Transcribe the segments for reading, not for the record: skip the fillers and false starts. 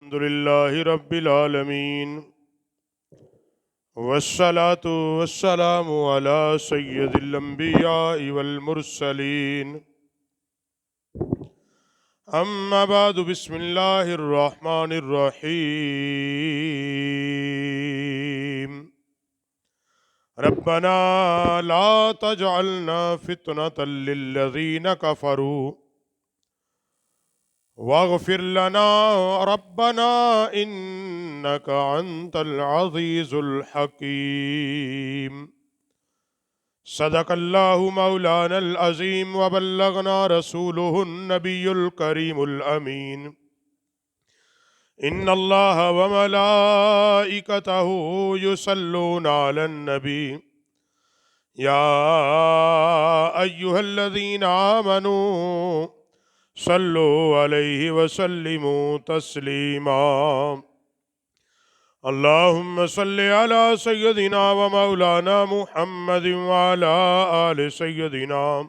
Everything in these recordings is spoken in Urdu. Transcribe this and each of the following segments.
الحمد لله رب العالمين والصلاة والسلام على سيد الأنبياء والمرسلين أما بعد بسم الله الرحمن الرحيم ربنا لا تجعلنا فتنة للذين كفروا واغفر لنا ربنا إنك أنت العزيز الحكيم صدق الله مولانا العظيم وبلغنا رسوله النبي الكريم الأمين إن الله وملائكته يصلون على النبي يا أيها الذين آمنوا صلوا عليه وسلموا تسليما اللهم صل على سيدنا ومولانا محمد وعلى آل سيدنا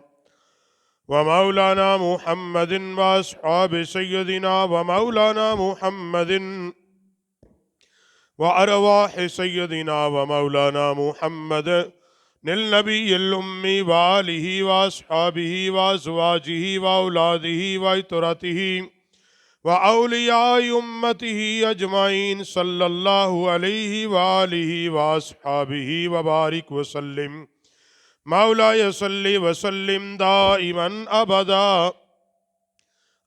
ومولانا محمد وأصحاب سيدنا ومولانا محمد وأرواح سيدنا ومولانا محمد للنبي الأمي وآله وأصحابه وأزواجه وأولاده وعترته وأولياء أمته أجمعين صلى الله عليه وآله وأصحابه وبارك وسلم مولاي صل وسلم دائما أبدا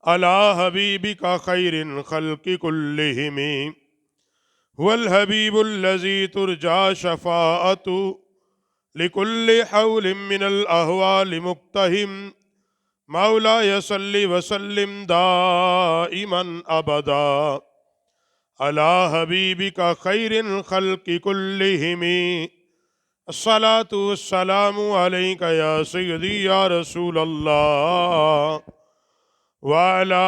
على حبيبك خير الخلق كلهم هو الحبيب الذي ترجى شفاعته لكل حول من الأهوال مقتهم مولاي صل وسلم دائما أبدا على حبيبك خير الخلق كلهم الصلاة والسلام عليك يا سيدي يا رسول الله وعلى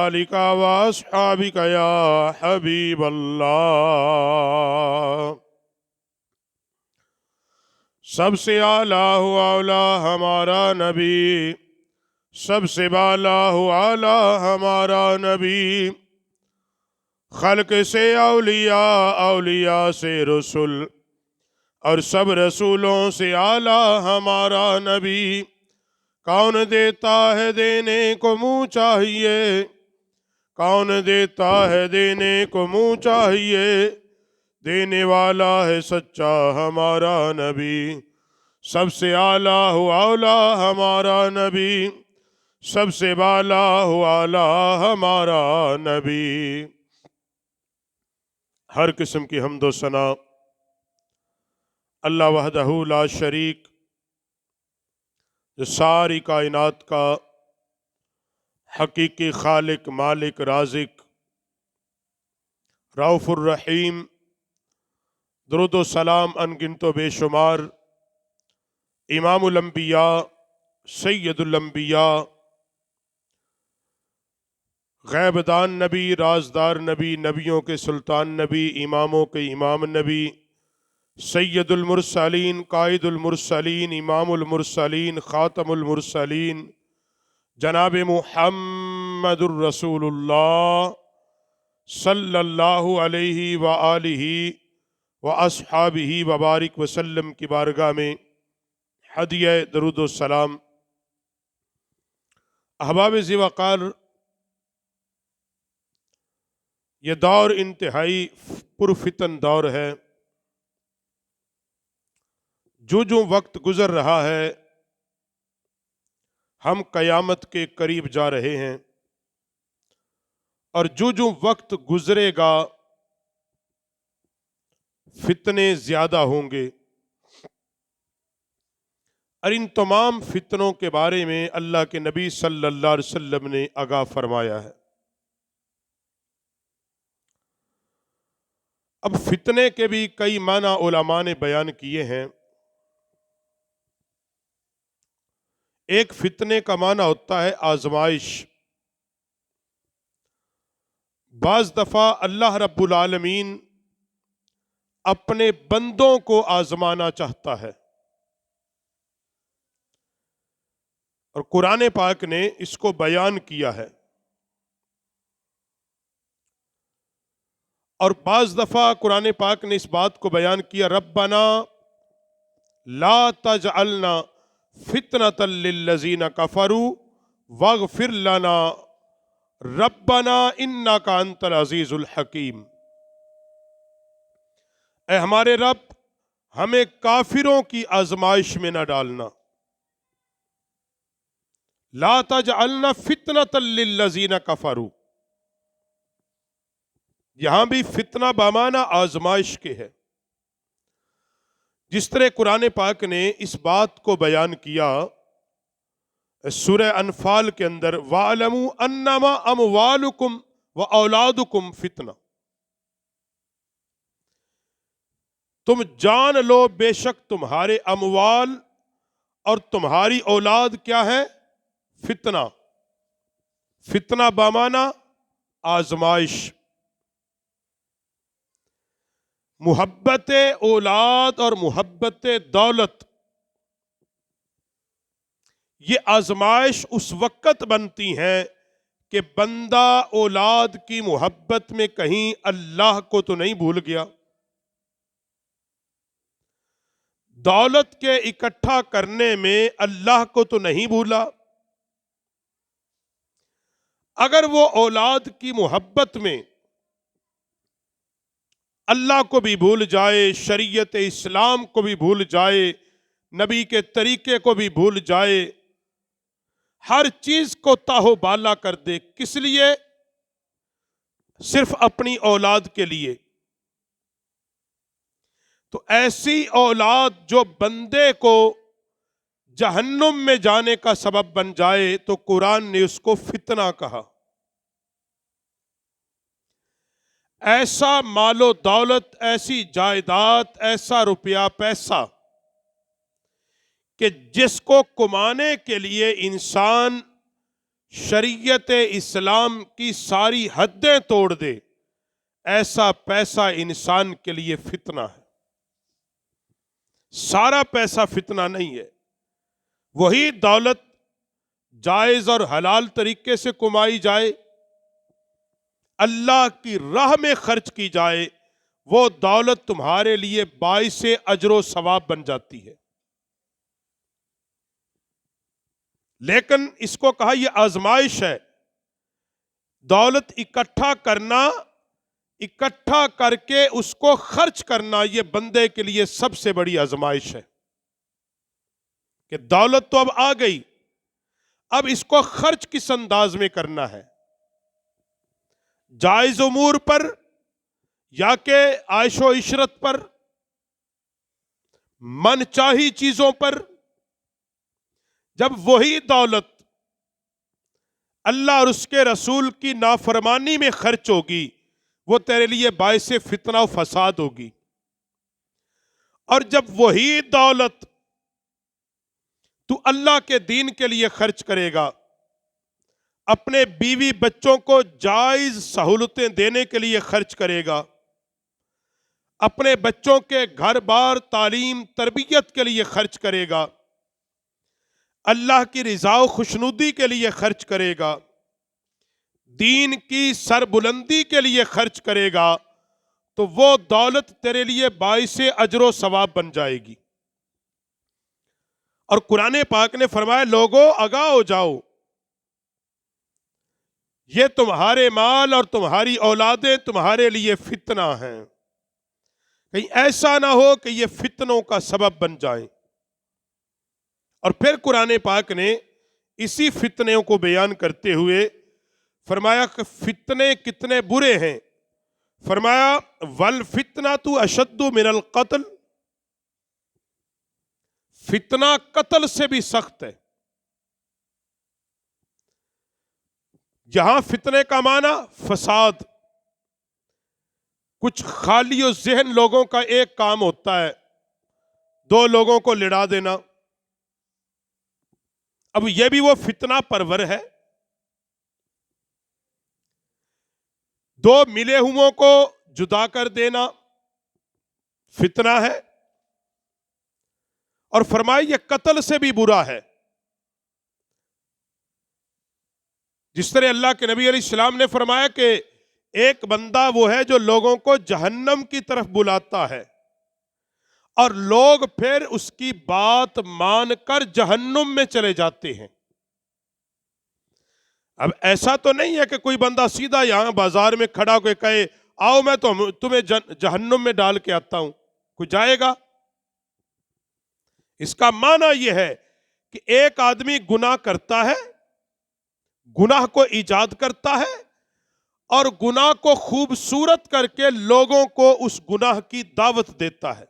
آلك وأصحابك يا حبيب الله سب سے اعلیٰ ہو اولا ہمارا نبی سب سے بالا ہو اعلیٰ ہمارا نبی خلق سے اولیاء اولیاء سے رسول اور سب رسولوں سے اعلیٰ ہمارا نبی کون دیتا ہے دینے کو منہ چاہیے کون دیتا ہے دینے کو منہ چاہیے دینے والا ہے سچا ہمارا نبی سب سے اعلیٰ ہو اولا ہمارا نبی سب سے بالا ہو اعلیٰ ہمارا نبی ہر قسم کی حمد و ثنا اللہ وحدہ لا شریک جو ساری کائنات کا حقیقی خالق مالک رازق رؤوف الرحیم درود و سلام انگنت و بے شمار امام الانبیاء سید الانبیاء غیب دان نبی رازدار نبی نبیوں کے سلطان نبی اماموں کے امام نبی سید المرسلین قائد المرسلین امام المرسلین خاتم المرسلین جناب محمد الرسول اللہ صلی اللہ علیہ وآلہ واصحابہ وبارک وسلم کی بارگاہ میں ہدیہ درود و سلام احباب ذی وقار یہ دور انتہائی پرفتن دور ہے جو وقت گزر رہا ہے ہم قیامت کے قریب جا رہے ہیں اور جو وقت گزرے گا فتنے زیادہ ہوں گے اور ان تمام فتنوں کے بارے میں اللہ کے نبی صلی اللہ علیہ وسلم نے آگاہ فرمایا ہے اب فتنے کے بھی کئی معنی علماء نے بیان کیے ہیں ایک فتنے کا معنی ہوتا ہے آزمائش بعض دفعہ اللہ رب العالمین اپنے بندوں کو آزمانا چاہتا ہے اور قرآن پاک نے اس کو بیان کیا ہے اور بعض دفعہ قرآن پاک نے اس بات کو بیان کیا، ربنا لا تجعلنا فتنة للذین کفروا واغفر لنا ربنا انک انت العزیز الحکیم۔ اے ہمارے رب، ہمیں کافروں کی آزمائش میں نہ ڈالنا۔ لا تجعلنا فتنة للذین کفروا، یہاں بھی فتنہ بمعنی آزمائش کے ہے۔ جس طرح قرآن پاک نے اس بات کو بیان کیا سورہ انفال کے اندر، وَاعْلَمُوا أَنَّمَا أَمْوَالُكُمْ وَأَوْلَادُكُمْ فِتْنَةٌ، تم جان لو بے شک تمہارے اموال اور تمہاری اولاد کیا ہے؟ فتنہ۔ فتنہ بمعنی آزمائش۔ محبت اولاد اور محبت دولت، یہ آزمائش اس وقت بنتی ہیں کہ بندہ اولاد کی محبت میں کہیں اللہ کو تو نہیں بھول گیا، دولت کے اکٹھا کرنے میں اللہ کو تو نہیں بھولا۔ اگر وہ اولاد کی محبت میں اللہ کو بھی بھول جائے، شریعت اسلام کو بھی بھول جائے، نبی کے طریقے کو بھی بھول جائے، ہر چیز کو تاہو بالا کر دے، کس لیے؟ صرف اپنی اولاد کے لیے، تو ایسی اولاد جو بندے کو جہنم میں جانے کا سبب بن جائے تو قرآن نے اس کو فتنہ کہا۔ ایسا مال و دولت، ایسی جائیداد، ایسا روپیہ پیسہ کہ جس کو کمانے کے لیے انسان شریعت اسلام کی ساری حدیں توڑ دے، ایسا پیسہ انسان کے لیے فتنہ ہے۔ سارا پیسہ فتنہ نہیں ہے، وہی دولت جائز اور حلال طریقے سے کمائی جائے، اللہ کی راہ میں خرچ کی جائے، وہ دولت تمہارے لیے باعث اجر و ثواب بن جاتی ہے۔ لیکن اس کو کہا یہ آزمائش ہے۔ دولت اکٹھا کرنا، اکٹھا کر کے اس کو خرچ کرنا، یہ بندے کے لیے سب سے بڑی آزمائش ہے کہ دولت تو اب آ گئی، اب اس کو خرچ کس انداز میں کرنا ہے، جائز امور پر یا کہ عیش و عشرت پر، من چاہی چیزوں پر۔ جب وہی دولت اللہ اور اس کے رسول کی نافرمانی میں خرچ ہوگی، وہ تیرے لیے باعث فتنہ و فساد ہوگی۔ اور جب وہی دولت تو اللہ کے دین کے لیے خرچ کرے گا، اپنے بیوی بچوں کو جائز سہولتیں دینے کے لیے خرچ کرے گا، اپنے بچوں کے گھر بار تعلیم تربیت کے لیے خرچ کرے گا، اللہ کی رضا و خوشنودی کے لیے خرچ کرے گا، دین کی سربلندی کے لیے خرچ کرے گا، تو وہ دولت تیرے لیے باعث اجر و ثواب بن جائے گی۔ اور قرآن پاک نے فرمایا، لوگوں آگاہ ہو جاؤ، یہ تمہارے مال اور تمہاری اولادیں تمہارے لیے فتنہ ہیں، کہیں ایسا نہ ہو کہ یہ فتنوں کا سبب بن جائیں۔ اور پھر قرآن پاک نے اسی فتنوں کو بیان کرتے ہوئے فرمایا کہ فتنے کتنے برے ہیں۔ فرمایا وَالْفِتْنَةُ أَشَدُّ مِنَ الْقَتْلِ، فتنہ قتل سے بھی سخت ہے۔ یہاں فتنے کا معنی فساد، کچھ خالی و ذہن لوگوں کا ایک کام ہوتا ہے، دو لوگوں کو لڑا دینا، اب یہ بھی وہ فتنہ پرور ہے۔ دو ملے ہوئوں کو جدا کر دینا فتنہ ہے، اور فرمایا یہ قتل سے بھی برا ہے۔ جس طرح اللہ کے نبی علیہ السلام نے فرمایا کہ ایک بندہ وہ ہے جو لوگوں کو جہنم کی طرف بلاتا ہے اور لوگ پھر اس کی بات مان کر جہنم میں چلے جاتے ہیں۔ اب ایسا تو نہیں ہے کہ کوئی بندہ سیدھا یہاں بازار میں کھڑا ہو کے کہے آؤ میں تمہیں جہنم میں ڈال کے آتا ہوں، کوئی جائے گا؟ اس کا معنی یہ ہے کہ ایک آدمی گناہ کرتا ہے، گناہ کو ایجاد کرتا ہے اور گناہ کو خوبصورت کر کے لوگوں کو اس گناہ کی دعوت دیتا ہے،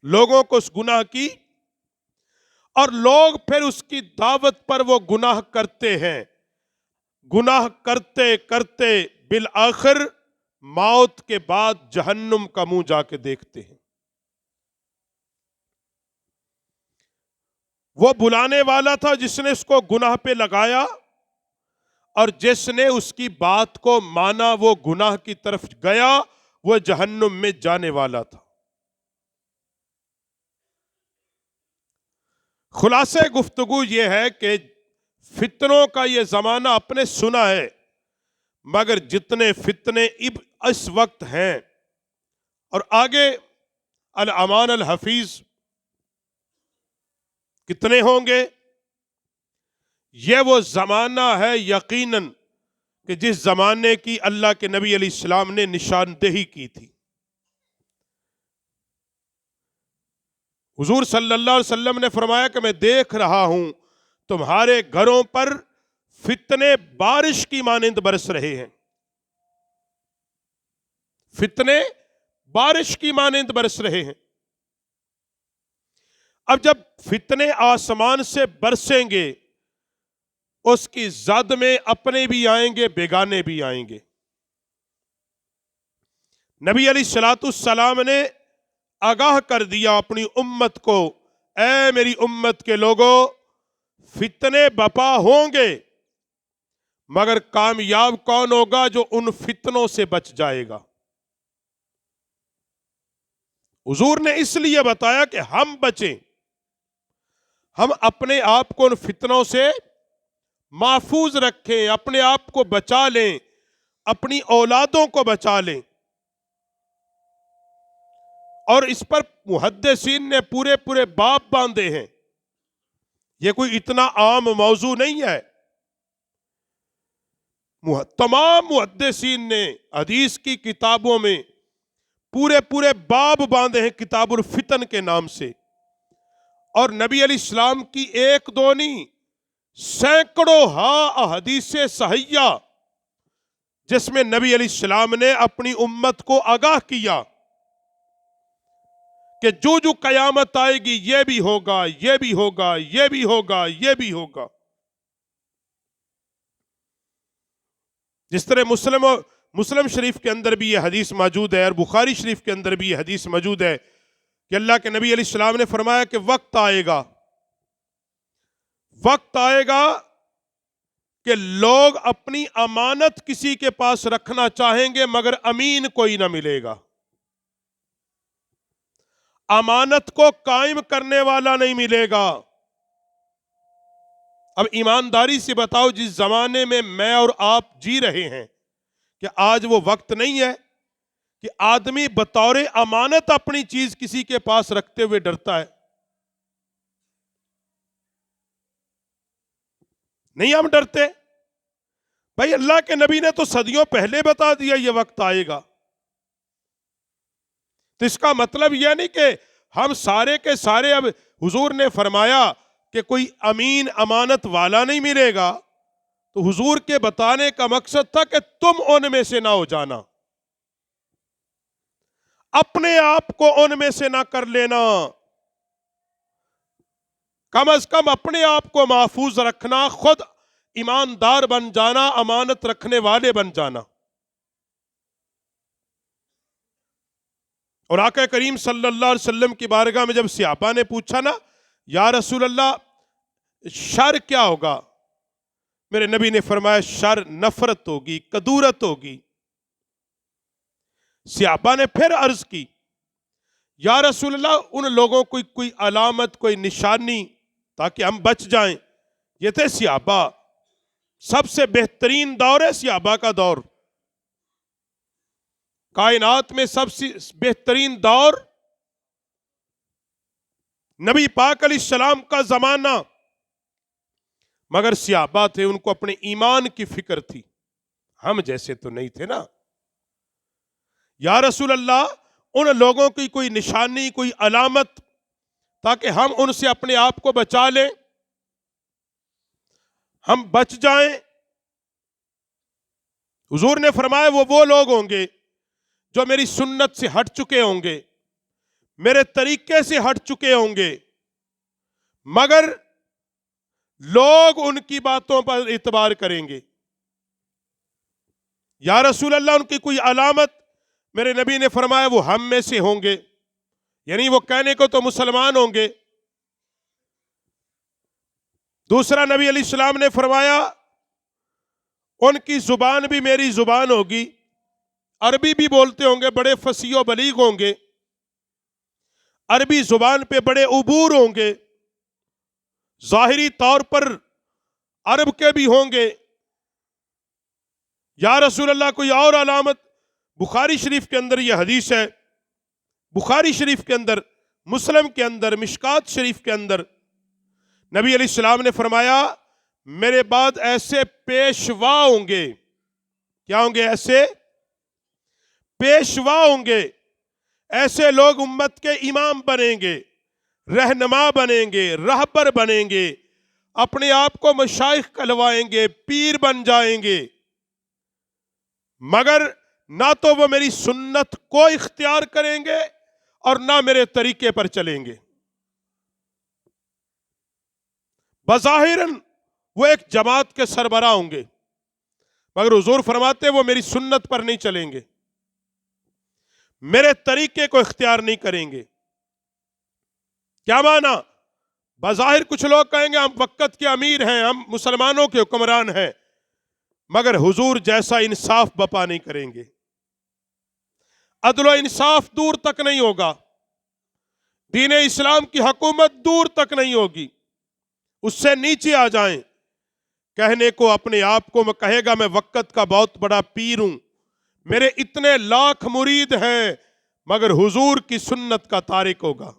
لوگوں کو اس گناہ کی، اور لوگ پھر اس کی دعوت پر وہ گناہ کرتے ہیں، گناہ کرتے کرتے بالآخر موت کے بعد جہنم کا منہ جا کے دیکھتے ہیں۔ وہ بلانے والا تھا جس نے اس کو گناہ پہ لگایا، اور جس نے اس کی بات کو مانا وہ گناہ کی طرف گیا، وہ جہنم میں جانے والا تھا۔ خلاصہ گفتگو یہ ہے کہ فتنوں کا یہ زمانہ آپ نے سنا ہے، مگر جتنے فتنے اس وقت ہیں اور آگے الامان الحفیظ کتنے ہوں گے، یہ وہ زمانہ ہے یقیناً کہ جس زمانے کی اللہ کے نبی علیہ السلام نے نشاندہی کی تھی۔ حضور صلی اللہ علیہ وسلم نے فرمایا کہ میں دیکھ رہا ہوں تمہارے گھروں پر فتنے بارش کی مانند برس رہے ہیں، فتنے بارش کی مانند برس رہے ہیں۔ اب جب فتنے آسمان سے برسیں گے، اس کی زد میں اپنے بھی آئیں گے، بیگانے بھی آئیں گے۔ نبی علیہ الصلوۃ والسلام نے آگاہ کر دیا اپنی امت کو، اے میری امت کے لوگوں، فتنے بپا ہوں گے، مگر کامیاب کون ہوگا؟ جو ان فتنوں سے بچ جائے گا۔ حضور نے اس لیے بتایا کہ ہم بچیں، ہم اپنے آپ کو ان فتنوں سے محفوظ رکھیں، اپنے آپ کو بچا لیں، اپنی اولادوں کو بچا لیں۔ اور اس پر محدثین نے پورے پورے باب باندھے ہیں، یہ کوئی اتنا عام موضوع نہیں ہے۔ تمام محدثین نے حدیث کی کتابوں میں پورے پورے باب باندھے ہیں کتاب الفتن کے نام سے، اور نبی علیہ السلام کی ایک دو نہیں، سینکڑوں احادیث صحیحہ جس میں نبی علیہ السلام نے اپنی امت کو آگاہ کیا کہ جو جو قیامت آئے گی یہ بھی ہوگا، یہ بھی ہوگا، یہ بھی ہوگا، یہ بھی ہوگا۔ جس طرح مسلم شریف کے اندر بھی یہ حدیث موجود ہے اور بخاری شریف کے اندر بھی یہ حدیث موجود ہے کہ اللہ کے نبی علیہ السلام نے فرمایا کہ وقت آئے گا کہ لوگ اپنی امانت کسی کے پاس رکھنا چاہیں گے مگر امین کوئی نہ ملے گا، امانت کو قائم کرنے والا نہیں ملے گا۔ اب ایمانداری سے بتاؤ، جس زمانے میں اور آپ جی رہے ہیں، کہ آج وہ وقت نہیں ہے کہ آدمی بطور امانت اپنی چیز کسی کے پاس رکھتے ہوئے ڈرتا ہے؟ نہیں ہم ڈرتے بھائی، اللہ کے نبی نے تو صدیوں پہلے بتا دیا یہ وقت آئے گا۔ تو اس کا مطلب یہ نہیں کہ ہم سارے کے سارے، اب حضور نے فرمایا کہ کوئی امین امانت والا نہیں ملے گا، تو حضور کے بتانے کا مقصد تھا کہ تم ان میں سے نہ ہو جانا، اپنے آپ کو ان میں سے نہ کر لینا، کم از کم اپنے آپ کو محفوظ رکھنا، خود ایماندار بن جانا، امانت رکھنے والے بن جانا۔ اور آقا کریم صلی اللہ علیہ وسلم کی بارگاہ میں جب صحابہ نے پوچھا نا، یا رسول اللہ شر کیا ہوگا، میرے نبی نے فرمایا شر نفرت ہوگی، کدورت ہوگی۔ صحابہ نے پھر عرض کی، یا رسول اللہ ان لوگوں کو کوئی علامت، کوئی نشانی تاکہ ہم بچ جائیں؟ یہ تھے صحابہ سب سے بہترین دور ہے صحابہ کا دور. کائنات میں سب سے بہترین دور نبی پاک علیہ السلام کا زمانہ. مگر صحابہ تھے، ان کو اپنے ایمان کی فکر تھی. ہم جیسے تو نہیں تھے نا. یا رسول اللہ، ان لوگوں کی کوئی نشانی، کوئی علامت، تاکہ ہم ان سے اپنے آپ کو بچا لیں، ہم بچ جائیں. حضور نے فرمایا وہ لوگ ہوں گے جو میری سنت سے ہٹ چکے ہوں گے، میرے طریقے سے ہٹ چکے ہوں گے، مگر لوگ ان کی باتوں پر اعتبار کریں گے. یا رسول اللہ، ان کی کوئی علامت؟ میرے نبی نے فرمایا وہ ہم میں سے ہوں گے، یعنی وہ کہنے کو تو مسلمان ہوں گے. دوسرا نبی علیہ السلام نے فرمایا ان کی زبان بھی میری زبان ہوگی، عربی بھی بولتے ہوں گے، بڑے فصیح و بلیغ ہوں گے، عربی زبان پہ بڑے عبور ہوں گے، ظاہری طور پر عرب کے بھی ہوں گے. یا رسول اللہ، کوئی اور علامت؟ بخاری شریف کے اندر یہ حدیث ہے، بخاری شریف کے اندر، مسلم کے اندر، مشکات شریف کے اندر نبی علیہ السلام نے فرمایا میرے بعد ایسے پیشوا ہوں گے. کیا ہوں گے؟ ایسے پیشوا ہوں گے، ایسے لوگ امت کے امام بنیں گے، رہنما بنیں گے، رہبر بنیں گے، اپنے آپ کو مشائخ کہلوائیں گے، پیر بن جائیں گے، مگر نہ تو وہ میری سنت کو اختیار کریں گے اور نہ میرے طریقے پر چلیں گے. بظاہراً وہ ایک جماعت کے سربراہ ہوں گے، مگر حضور فرماتے وہ میری سنت پر نہیں چلیں گے، میرے طریقے کو اختیار نہیں کریں گے. کیا معنی؟ بظاہر کچھ لوگ کہیں گے ہم وقت کے امیر ہیں، ہم مسلمانوں کے حکمران ہیں، مگر حضور جیسا انصاف بپا نہیں کریں گے، عدل و انصاف دور تک نہیں ہوگا، دین اسلام کی حکومت دور تک نہیں ہوگی. اس سے نیچے آ جائیں، کہنے کو اپنے آپ کو میں کہے گا میں وقت کا بہت بڑا پیر ہوں، میرے اتنے لاکھ مرید ہیں، مگر حضور کی سنت کا تارک ہوگا،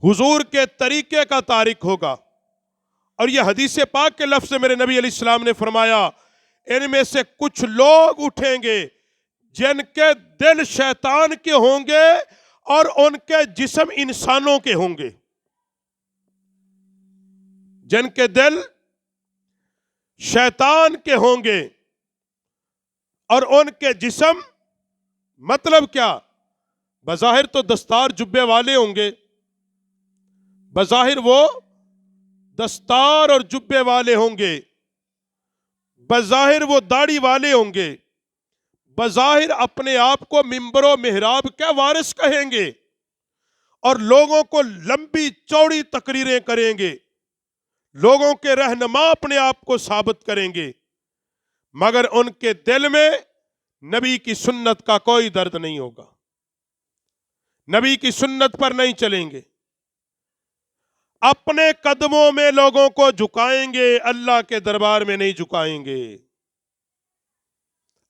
حضور کے طریقے کا تارک ہوگا. اور یہ حدیث پاک کے لفظ میرے نبی علیہ السلام نے فرمایا ان میں سے کچھ لوگ اٹھیں گے جن کے دل شیطان کے ہوں گے اور ان کے جسم انسانوں کے ہوں گے. جن کے دل شیطان کے ہوں گے اور ان کے جسم، مطلب کیا؟ بظاہر تو دستار جبے والے ہوں گے، بظاہر وہ دستار اور جبے والے ہوں گے، بظاہر وہ داڑھی والے ہوں گے، بظاہر اپنے آپ کو منبر و محراب کے وارث کہیں گے اور لوگوں کو لمبی چوڑی تقریریں کریں گے، لوگوں کے رہنما اپنے آپ کو ثابت کریں گے، مگر ان کے دل میں نبی کی سنت کا کوئی درد نہیں ہوگا، نبی کی سنت پر نہیں چلیں گے، اپنے قدموں میں لوگوں کو جھکائیں گے، اللہ کے دربار میں نہیں جھکائیں گے.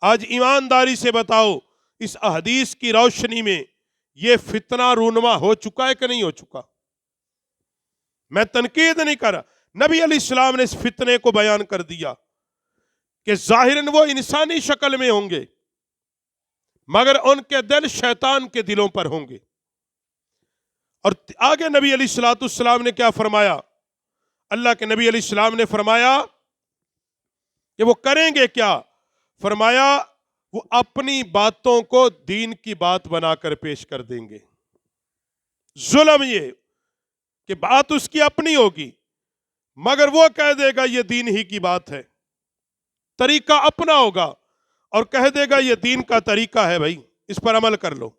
آج ایمانداری سے بتاؤ اس احادیث کی روشنی میں یہ فتنہ رونما ہو چکا ہے کہ نہیں ہو چکا؟ میں تنقید نہیں کر رہا، نبی علیہ السلام نے اس فتنے کو بیان کر دیا کہ ظاہراً وہ انسانی شکل میں ہوں گے مگر ان کے دل شیطان کے دلوں پر ہوں گے. اور آگے نبی علیہ السلام نے کیا فرمایا؟ اللہ کے نبی علیہ السلام نے فرمایا کہ وہ کریں گے کیا؟ فرمایا وہ اپنی باتوں کو دین کی بات بنا کر پیش کر دیں گے. ظلم یہ کہ بات اس کی اپنی ہوگی مگر وہ کہہ دے گا یہ دین ہی کی بات ہے، طریقہ اپنا ہوگا اور کہہ دے گا یہ دین کا طریقہ ہے، بھائی اس پر عمل کر لو،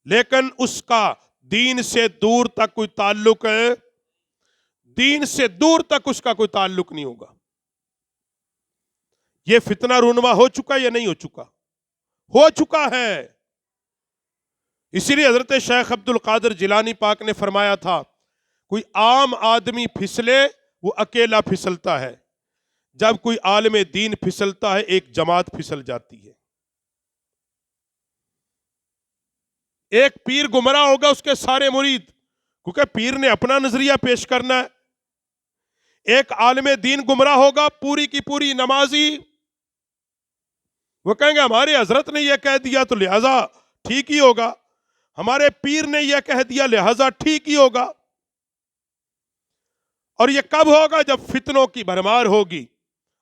لیکن اس کا دین سے دور تک کوئی تعلق ہے، دین سے دور تک اس کا کوئی تعلق نہیں ہوگا. یہ فتنہ رونما ہو چکا یا نہیں ہو چکا؟ ہو چکا ہے. اسی لیے حضرت شیخ عبد القادر جیلانی پاک نے فرمایا تھا کوئی عام آدمی پھسلے وہ اکیلا پھسلتا ہے، جب کوئی عالم دین پھسلتا ہے ایک جماعت پھسل جاتی ہے. ایک پیر گمراہ ہوگا اس کے سارے مرید، کیونکہ پیر نے اپنا نظریہ پیش کرنا ہے. ایک عالم دین گمراہ ہوگا، پوری کی پوری نمازی، وہ کہیں گے ہمارے حضرت نے یہ کہہ دیا تو لہذا ٹھیک ہی ہوگا، ہمارے پیر نے یہ کہہ دیا لہذا ٹھیک ہی ہوگا. اور یہ کب ہوگا؟ جب فتنوں کی بھرمار ہوگی.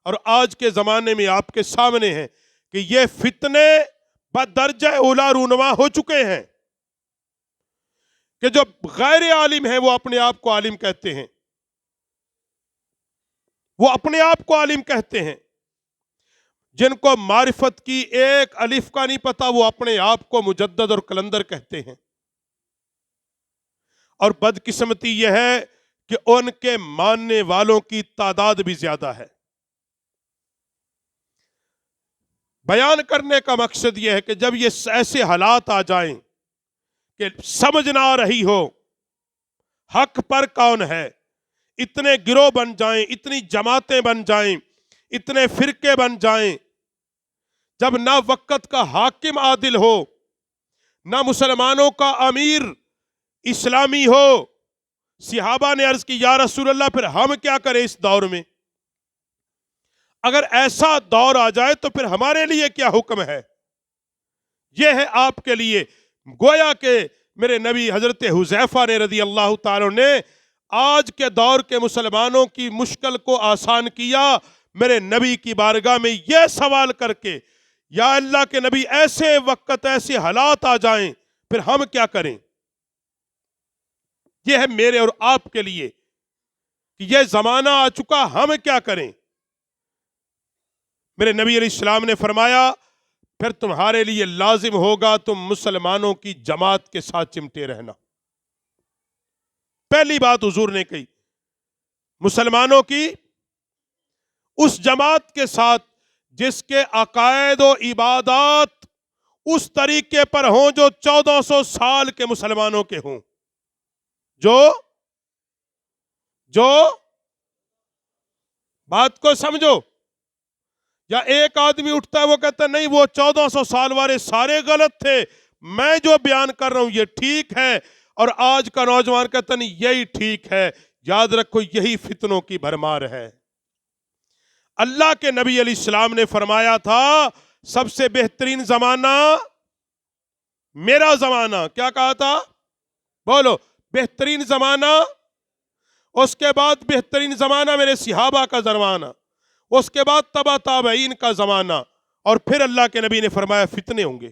اور آج کے زمانے میں آپ کے سامنے ہے کہ یہ فتنے بدرجہ اولا رونما ہو چکے ہیں کہ جو غیر عالم ہیں وہ اپنے آپ کو عالم کہتے ہیں، وہ اپنے آپ کو عالم کہتے ہیں. جن کو معرفت کی ایک الف کا نہیں پتا وہ اپنے آپ کو مجدد اور کلندر کہتے ہیں. اور بدقسمتی یہ ہے کہ ان کے ماننے والوں کی تعداد بھی زیادہ ہے. بیان کرنے کا مقصد یہ ہے کہ جب یہ ایسے حالات آ جائیں کہ سمجھ نہ آ رہی ہو حق پر کون ہے، اتنے گروہ بن جائیں، اتنی جماعتیں بن جائیں، اتنے فرقے بن جائیں، جب نہ وقت کا حاکم عادل ہو، نہ مسلمانوں کا امیر اسلامی ہو. صحابہ نے عرض کی یا رسول اللہ پھر ہم کیا کریں اس دور میں؟ اگر ایسا دور آ جائے تو پھر ہمارے لیے کیا حکم ہے؟ یہ ہے آپ کے لیے گویا کہ میرے نبی حضرت حذیفہ نے رضی اللہ تعالیٰ نے آج کے دور کے مسلمانوں کی مشکل کو آسان کیا میرے نبی کی بارگاہ میں یہ سوال کر کے، یا اللہ کے نبی ایسے وقت ایسے حالات آ جائیں پھر ہم کیا کریں؟ یہ ہے میرے اور آپ کے لیے کہ یہ زمانہ آ چکا، ہم کیا کریں؟ میرے نبی علیہ السلام نے فرمایا پھر تمہارے لیے لازم ہوگا تم مسلمانوں کی جماعت کے ساتھ چمٹے رہنا. پہلی بات حضور نے کہی مسلمانوں کی اس جماعت کے ساتھ جس کے عقائد و عبادات اس طریقے پر ہوں جو 1400 سال کے مسلمانوں کے ہوں. جو بات کو سمجھو. یا ایک آدمی اٹھتا ہے وہ کہتا ہے نہیں وہ 1400 سال والے سارے غلط تھے، میں جو بیان کر رہا ہوں یہ ٹھیک ہے. اور آج کا نوجوان کہتا نہیں یہی ٹھیک ہے. یاد رکھو یہی فتنوں کی بھرمار ہے. اللہ کے نبی علیہ السلام نے فرمایا تھا سب سے بہترین زمانہ میرا زمانہ. کیا کہا تھا؟ بولو. بہترین زمانہ، اس کے بعد بہترین زمانہ میرے صحابہ کا زمانہ، اس کے بعد تبع تابعین کا زمانہ، اور پھر اللہ کے نبی نے فرمایا فتنے ہوں گے.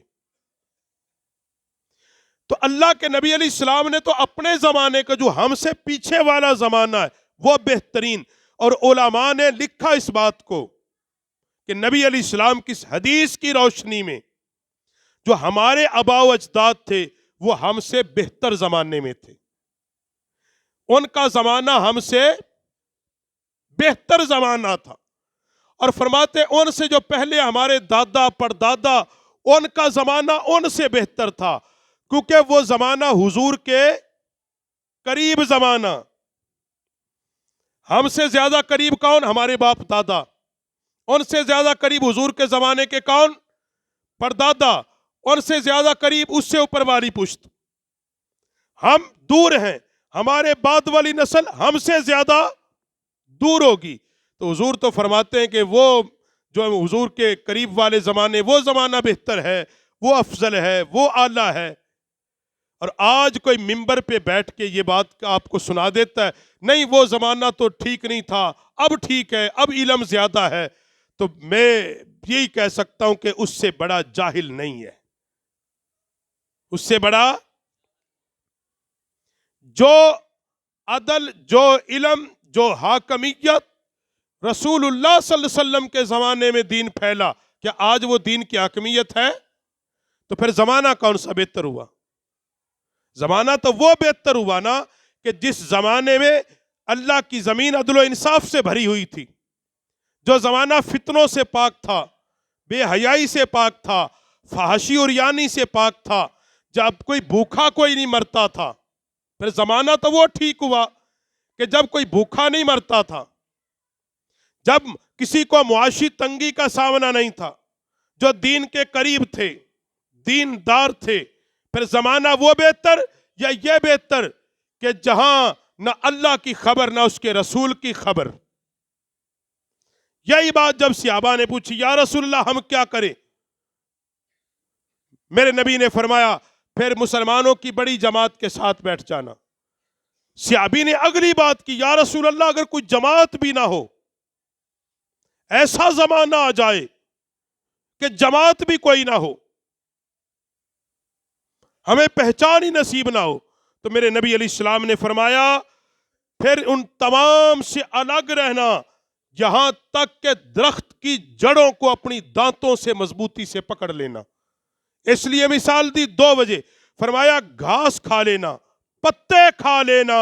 تو اللہ کے نبی علیہ السلام نے تو اپنے زمانے کا جو ہم سے پیچھے والا زمانہ ہے وہ بہترین، اور علماء نے لکھا اس بات کو کہ نبی علیہ السلام کی حدیث کی روشنی میں جو ہمارے آباء و اجداد تھے وہ ہم سے بہتر زمانے میں تھے. ان کا زمانہ ہم سے بہتر زمانہ تھا. اور فرماتے ان سے جو پہلے ہمارے دادا پردادا ان کا زمانہ ان سے بہتر تھا، کیونکہ وہ زمانہ حضور کے قریب زمانہ. ہم سے زیادہ قریب کون؟ ہمارے باپ دادا. ان سے زیادہ قریب حضور کے زمانے کے کون؟ پردادا. ان سے زیادہ قریب اس سے اوپر والی پشت. ہم دور ہیں، ہمارے بعد والی نسل ہم سے زیادہ دور ہوگی. تو حضور تو فرماتے ہیں کہ وہ جو حضور کے قریب والے زمانے وہ زمانہ بہتر ہے، وہ افضل ہے، وہ اعلیٰ ہے. اور آج کوئی ممبر پہ بیٹھ کے یہ بات آپ کو سنا دیتا ہے نہیں وہ زمانہ تو ٹھیک نہیں تھا، اب ٹھیک ہے، اب علم زیادہ ہے، تو میں یہی کہہ سکتا ہوں کہ اس سے بڑا جاہل نہیں ہے. اس سے بڑا جو عدل، جو علم، جو حاکمیت رسول اللہ صلی اللہ علیہ وسلم کے زمانے میں دین پھیلا، کیا آج وہ دین کی حاکمیت ہے؟ تو پھر زمانہ کون سا بہتر ہوا؟ زمانہ تو وہ بہتر ہوا نا کہ جس زمانے میں اللہ کی زمین عدل و انصاف سے بھری ہوئی تھی، جو زمانہ فتنوں سے پاک تھا، بے حیائی سے پاک تھا، فحاشی اور یانی سے پاک تھا، جب کوئی بھوکا کوئی نہیں مرتا تھا. پھر زمانہ تو وہ ٹھیک ہوا کہ جب کوئی بھوکا نہیں مرتا تھا، جب کسی کو معاشی تنگی کا سامنا نہیں تھا، جو دین کے قریب تھے، دیندار تھے. پھر زمانہ وہ بہتر یا یہ بہتر کہ جہاں نہ اللہ کی خبر نہ اس کے رسول کی خبر. یہی بات جب صحابہ نے پوچھی یا رسول اللہ ہم کیا کریں، میرے نبی نے فرمایا پھر مسلمانوں کی بڑی جماعت کے ساتھ بیٹھ جانا. صحابی نے اگلی بات کی یا رسول اللہ اگر کوئی جماعت بھی نہ ہو، ایسا زمانہ آ جائے کہ جماعت بھی کوئی نہ ہو، ہمیں پہچان ہی نصیب نہ ہو، تو میرے نبی علیہ السلام نے فرمایا پھر ان تمام سے الگ رہنا یہاں تک کہ درخت کی جڑوں کو اپنی دانتوں سے مضبوطی سے پکڑ لینا. اس لیے مثال دی 2 وجہ. فرمایا گھاس کھا لینا، پتے کھا لینا،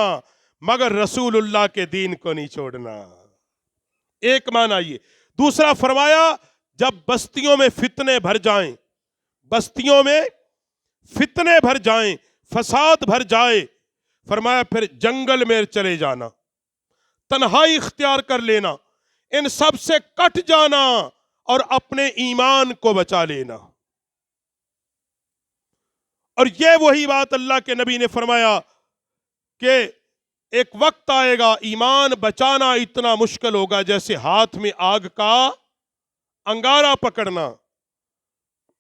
مگر رسول اللہ کے دین کو نہیں چھوڑنا. ایک معنی یہ. دوسرا فرمایا جب بستیوں میں فتنے بھر جائیں، بستیوں میں فتنے بھر جائیں، فساد بھر جائے، فرمایا پھر جنگل میں چلے جانا، تنہائی اختیار کر لینا، ان سب سے کٹ جانا اور اپنے ایمان کو بچا لینا. اور یہ وہی بات اللہ کے نبی نے فرمایا کہ ایک وقت آئے گا ایمان بچانا اتنا مشکل ہوگا جیسے ہاتھ میں آگ کا انگارہ پکڑنا.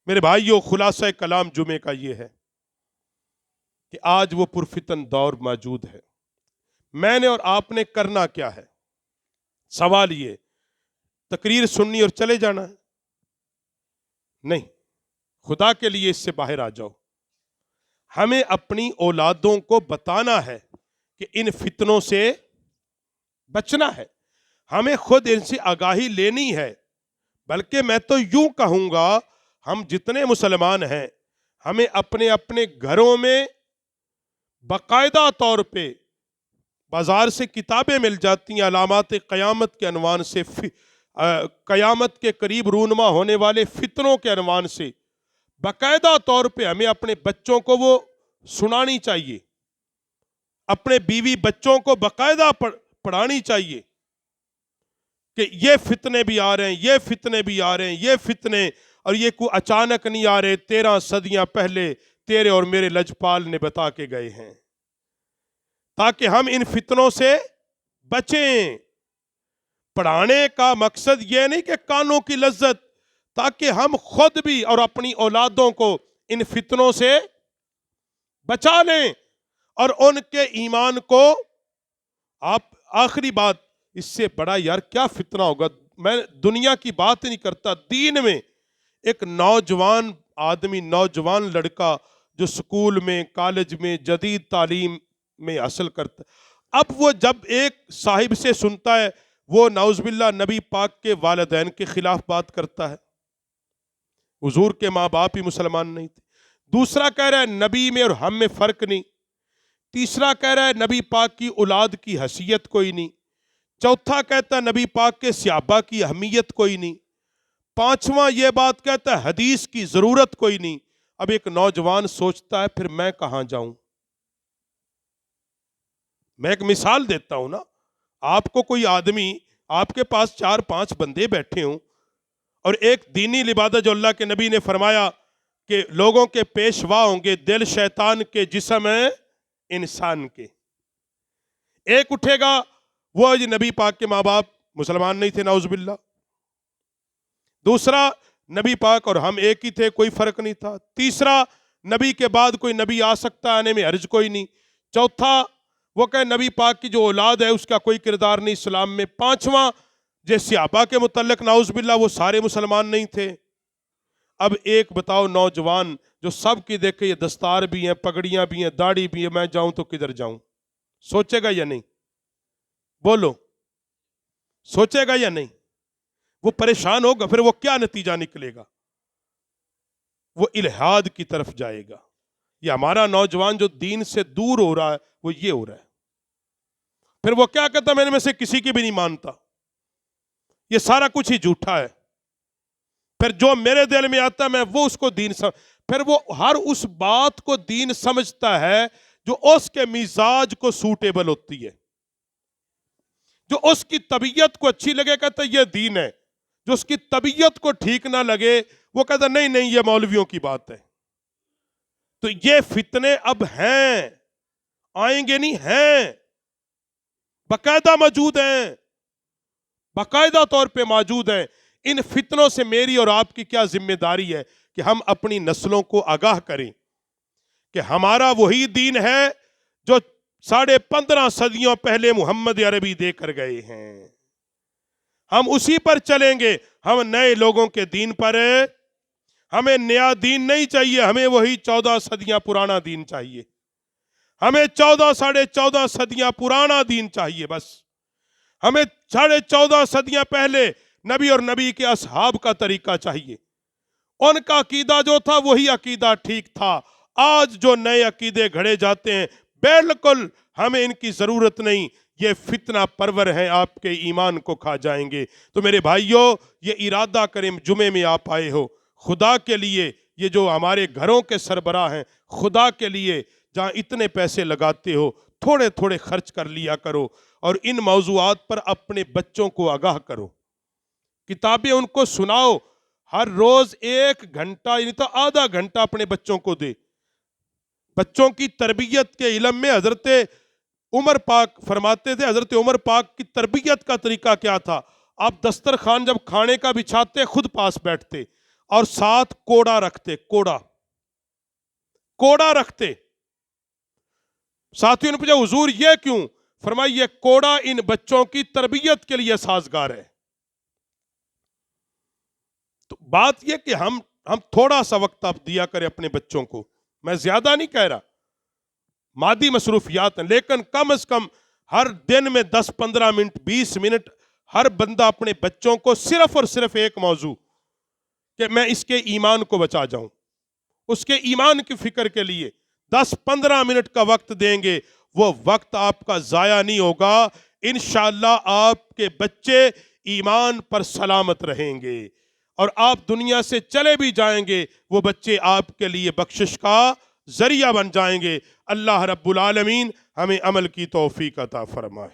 میرے بھائیو خلاصہ کلام جمعے کا یہ ہے کہ آج وہ پرفتن دور موجود ہے. میں نے اور آپ نے کرنا کیا ہے؟ سوال یہ تقریر سننی اور چلے جانا ہے؟ نہیں، خدا کے لیے اس سے باہر آ جاؤ. ہمیں اپنی اولادوں کو بتانا ہے کہ ان فتنوں سے بچنا ہے. ہمیں خود ان سے آگاہی لینی ہے. بلکہ میں تو یوں کہوں گا ہم جتنے مسلمان ہیں ہمیں اپنے اپنے گھروں میں باقاعدہ طور پہ بازار سے کتابیں مل جاتی ہیں علامات قیامت کے عنوان سے، قیامت کے قریب رونما ہونے والے فتنوں کے عنوان سے باقاعدہ طور پہ ہمیں اپنے بچوں کو وہ سنانی چاہیے، اپنے بیوی بچوں کو باقاعدہ پڑھانی چاہیے کہ یہ فتنے بھی آ رہے ہیں، یہ فتنے بھی آ رہے ہیں، یہ فتنے، اور یہ کوئی اچانک نہیں آ رہے، 13 صدیاں پہلے تیرے اور میرے لجپال نے بتا کے گئے ہیں، تاکہ ہم ان فتنوں سے بچیں. پڑھانے کا مقصد یہ نہیں کہ کانوں کی لذت، تاکہ ہم خود بھی اور اپنی اولادوں کو ان فتنوں سے بچا لیں اور ان کے ایمان کو. آپ آخری بات، اس سے بڑا یار کیا فتنہ ہوگا؟ میں دنیا کی بات نہیں کرتا، دین میں ایک نوجوان آدمی، نوجوان لڑکا جو سکول میں کالج میں جدید تعلیم میں حاصل کرتا، اب وہ جب ایک صاحب سے سنتا ہے وہ نعوذ باللہ نبی پاک کے والدین کے خلاف بات کرتا ہے، حضور کے ماں باپ ہی مسلمان نہیں تھے. دوسرا کہہ رہا ہے نبی میں اور ہم میں فرق نہیں. تیسرا کہہ رہا ہے نبی پاک کی اولاد کی حیثیت کوئی نہیں. چوتھا کہتا ہے نبی پاک کے صحابہ کی اہمیت کوئی نہیں. پانچواں یہ بات کہتا ہے حدیث کی ضرورت کوئی نہیں. اب ایک نوجوان سوچتا ہے پھر میں کہاں جاؤں؟ میں ایک مثال دیتا ہوں نا، آپ کو کوئی آدمی، آپ کے پاس 4-5 بندے بیٹھے ہوں اور ایک دینی لبادہ جو اللہ کے نبی نے فرمایا کہ لوگوں کے پیشوا ہوں گے، دل شیطان کے جسم ہے انسان کے. ایک اٹھے گا وہ جی نبی پاک کے ماں باپ مسلمان نہیں تھے نعوذ باللہ. دوسرا نبی پاک اور ہم ایک ہی تھے، کوئی فرق نہیں تھا. تیسرا نبی کے بعد کوئی نبی آ سکتا، آنے میں حرج کوئی نہیں. چوتھا وہ کہ نبی پاک کی جو اولاد ہے اس کا کوئی کردار نہیں اسلام میں. پانچواں جیسے صحابہ کے متعلق نعوذ باللہ وہ سارے مسلمان نہیں تھے. اب ایک بتاؤ نوجوان جو سب کی دیکھے یہ دستار بھی ہیں، پگڑیاں بھی ہیں، داڑھی بھی ہے، میں جاؤں تو کدھر جاؤں؟ سوچے گا یا نہیں؟ بولو، سوچے گا یا نہیں؟ وہ پریشان ہوگا، پھر وہ کیا نتیجہ نکلے گا؟ وہ الہاد کی طرف جائے گا. یہ ہمارا نوجوان جو دین سے دور ہو رہا ہے وہ یہ ہو رہا ہے. پھر وہ کیا کہتا میں میں سے کسی کی بھی نہیں مانتا، یہ سارا کچھ ہی جھوٹا ہے. پھر جو میرے دل میں آتا ہے میں وہ اس کو دین پھر وہ ہر اس بات کو دین سمجھتا ہے جو اس کے مزاج کو سوٹیبل ہوتی ہے. جو اس کی طبیعت کو اچھی لگے کہتا ہے یہ دین ہے، جو اس کی طبیعت کو ٹھیک نہ لگے وہ کہتا نہیں نہیں یہ مولویوں کی بات ہے۔ تو یہ فتنے اب ہیں، آئیں گے نہیں، ہیں، باقاعدہ موجود ہیں، باقاعدہ طور پہ موجود ہیں۔ ان فتنوں سے میری اور آپ کی کیا ذمہ داری ہے کہ ہم اپنی نسلوں کو آگاہ کریں کہ ہمارا وہی دین ہے جو 15.5 صدیوں پہلے محمد عربی دے کر گئے ہیں، ہم اسی پر چلیں گے۔ ہم نئے لوگوں کے دین پر، ہمیں نیا دین نہیں چاہیے، ہمیں وہی 14 صدیاں پرانا دین چاہیے، ہمیں 14.5 صدیاں پرانا دین چاہیے، بس ہمیں 14.5 صدیاں پہلے نبی اور نبی کے اصحاب کا طریقہ چاہیے، ان کا عقیدہ جو تھا وہی عقیدہ ٹھیک تھا۔ آج جو نئے عقیدے گھڑے جاتے ہیں بالکل ہمیں ان کی ضرورت نہیں، یہ فتنہ پرور ہیں، آپ کے ایمان کو کھا جائیں گے۔ تو میرے بھائیوں، یہ ارادہ کریں، جمعے میں آپ آئے ہو، خدا کے لیے، یہ جو ہمارے گھروں کے سربراہ ہیں، خدا کے لیے جہاں اتنے پیسے لگاتے ہو تھوڑے تھوڑے خرچ کر لیا کرو، اور ان موضوعات پر اپنے بچوں کو آگاہ کرو، کتابیں ان کو سناؤ، ہر روز 1 گھنٹہ یعنی تو آدھا گھنٹہ اپنے بچوں کو دے۔ بچوں کی تربیت کے علم میں حضرت عمر پاک فرماتے تھے، حضرت عمر پاک کی تربیت کا طریقہ کیا تھا؟ آپ دسترخوان جب کھانے کا بچھاتے خود پاس بیٹھتے اور ساتھ کوڑا رکھتے، کوڑا رکھتے۔ ساتھیوں نے پوچھا حضور یہ کیوں؟ فرمایا یہ کوڑا ان بچوں کی تربیت کے لیے سازگار ہے۔ تو بات یہ کہ ہم تھوڑا سا وقت آپ دیا کریں اپنے بچوں کو، میں زیادہ نہیں کہہ رہا، مادی مصروفیات ہیں، لیکن کم از کم ہر دن میں 10-15 منٹ 20 منٹ ہر بندہ اپنے بچوں کو صرف اور صرف ایک موضوع کہ میں اس کے ایمان کو بچا جاؤں، اس کے ایمان کی فکر کے لیے 10-15 منٹ کا وقت دیں گے، وہ وقت آپ کا ضائع نہیں ہوگا، انشاءاللہ آپ کے بچے ایمان پر سلامت رہیں گے، اور آپ دنیا سے چلے بھی جائیں گے وہ بچے آپ کے لیے بخشش کا ذریعہ بن جائیں گے۔ اللہ رب العالمین ہمیں عمل کی توفیق عطا فرمائے۔